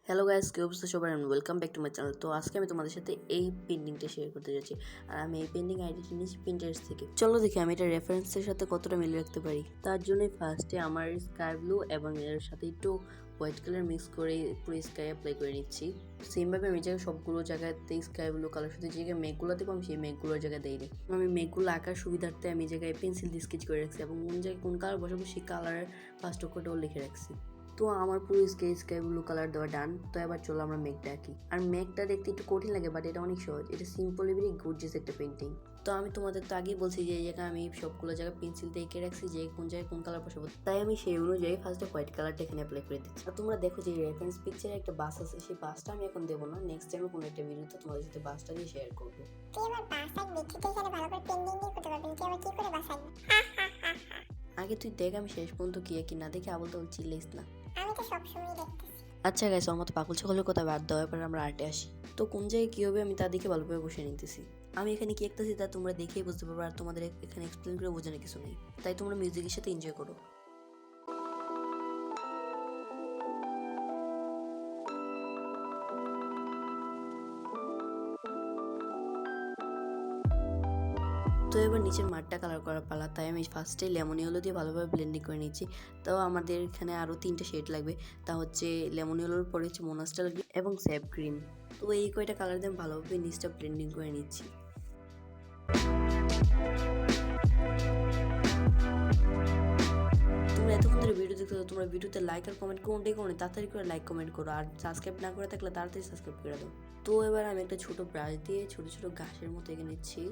Hello guys, কি অবস্থা সবার? Welcome back to my channel. তো আজকে আমি তোমাদের সাথে এই পেন্টিংটা শেয়ার করতে যাচ্ছি। আর আমি এই পেন্টিং আইডিটা নিয়েছি পিন্টারেস্ট থেকে। চলো দেখি আমি এটা রেফারেন্সের সাথে কতটা মিলিয়ে রাখতে পারি। তার জন্য ফার্স্টে আমার স্কাই ব্লু এবং এর সাথে একটু হোয়াইট কালার মিক্স করে পুরো স্কাই অ্যাপ্লাই করে নিচ্ছি। সেমভাবে আমি জায়গায় সবগুলো জায়গাতে স্কাই ব্লু কালার সাথে যে জায়গায় মেঘগুলো দেবো আমি সেই মেঘগুলোর জায়গায় দিইনি। আমি মেঘগুলো আঁকার সুবিধার্থে আমি জায়গায় পেন্সিল দিয়ে স্কেচ করে রাখছি এবং কোন জায়গায় কোন কালার বসাবো সেই কালারের ফার্স্ট অক্ষরটাও লিখে রাখছি। তো আমার পুরো স্কাই ব্লু কালার দেওয়া ডান। তো এবার চলো আমরা মেঘটা আঁকি। আর মেঘটা দেখতে একটু কঠিন লাগে, বাট এটা অনেক সহজ। এটা সিম্পলি ভেরি গর্জিয়াস একটা পেন্টিং। তো আমি তোমাদের তো আগেই বলছি যে এই জায়গায় আমি সবগুলো জায়গায় পেন্সিল দিয়ে এঁকে রাখছি যে কোন জায়গায় কোন কালার বসাবো, তাই আমি সেই অনুযায়ী ফার্স্টে হোয়াইট কালারটা এখানে অ্যাপ্লাই করে দিচ্ছি। আর তোমরা দেখো যে রেফারেন্স পিকচারে একটা বাস আছে, সেই বাসটা আমি এখন দেবো না, নেক্সট টাইমে কোনো একটা ভিডিওতে তোমাদের সাথে বাসটা দিয়ে শেয়ার করবো। তুই আমার বাস আঁকবি, তুই তো এখানে ভালো করে পেন্টিং দিয়ে করতে পারবি, তুই আবার কি করে বাস আঁকবি? আগে তুই দেখ আমি শেষ পর্যন্ত কি আঁকি, না দেখে আবল তাবল চিল্লাইস না। আমি তো সবসময় দেখতেছি। আচ্ছা গাইস, আমার মতো পাগল ছাগলের কথা বাদ দেওয়া, এবার আমরা আর্টে আসি। তো কোন জায়গায় কী হবে আমি তা দিকে ভালোভাবে বসে নিতেছি। আমি এখানে কি একটাছি তা তোমরা দেখেই বুঝতে পারবে, আর তোমাদের এখানে এক্সপ্লেন করে বোঝানোর কিছু নেই, তাই তোমরা মিউজিকের সাথে এনজয় করো। তো এবার নিচের মাঠটা কালার করার পালা, তাই আমি ফার্স্টে লেমন ইয়েলো দিয়ে ভালোভাবে ব্লেন্ডিং করে নিচ্ছি। তো আমাদের এখানে আরও 3টে শেড লাগবে, তা হচ্ছে লেমন ইয়েলোর পরে হচ্ছে মোনাস্টাল গ্রিন এবং স্যাপ গ্রিন। তো এই কয়টা কালার দিয়ে আমি ভালোভাবে নিচটা ব্লেন্ডিং করে নিচ্ছি। তোমরা এতক্ষণ ধরে ভিডিও দেখতে, তোমরা ভিডিওতে লাইক আর কমেন্ট কোনটাই করো, তাড়াতাড়ি করে লাইক কমেন্ট করো, আর সাবস্ক্রাইব না করে থাকলে তাড়াতাড়ি সাবস্ক্রাইব করে দাও। তো এবার আমি একটা ছোট ব্রাশ দিয়ে ছোট ছোট ঘাসের মতো এঁকে নিচ্ছি।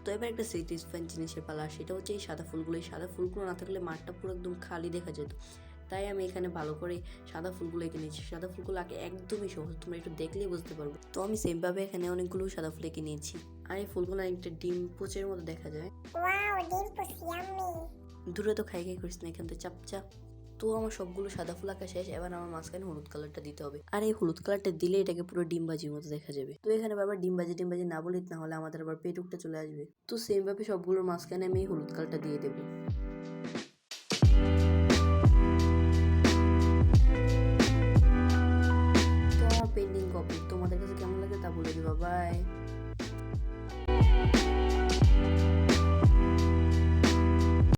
তো এবার একটা স্যাটিসফাইং জিনিসের পালা, সেটা হচ্ছে এই সাদা ফুলগুলো। এই সাদা ফুলগুলো না থাকলে মাঠটা পুরো একদম খালি দেখা যেত, তাই আমি এখানে ভালো করে সাদা ফুলগুলো এঁকে নিয়েছি। সাদা ফুলগুলো আঁকে একদমই সহজ, তোমরা একটু দেখলেই বুঝতে পারবে। তো আমি সেমভাবে এখানে অনেকগুলো সাদা ফুল এঁকে নিয়েছি। আর এই ফুলগুলো একটা ডিম পোচের মতো দেখা যায়। ওয়াও, ডিম পুষ, ইয়াম্মি। দূরে তো খাই খাই করিস না, এখান থেকে চাপচাপ। তো আমার সবগুলো সাদা ফুল আঁকা শেষ, এবার আমার মাঝখানে হলুদ কালারটা দিতে হবে। আর এই হলুদ কালারটা দিলে এটাকে পুরো ডিমবাজির মতো দেখা যাবে। তো এখানে বারবার ডিমবাজি না বলি, না হলে আমাদের আবার পেটুকটা চলে আসবে। তো সেম ভাবে সবগুলোর মাঝখানে আমি হলুদ কালারটা দিয়ে দেবো।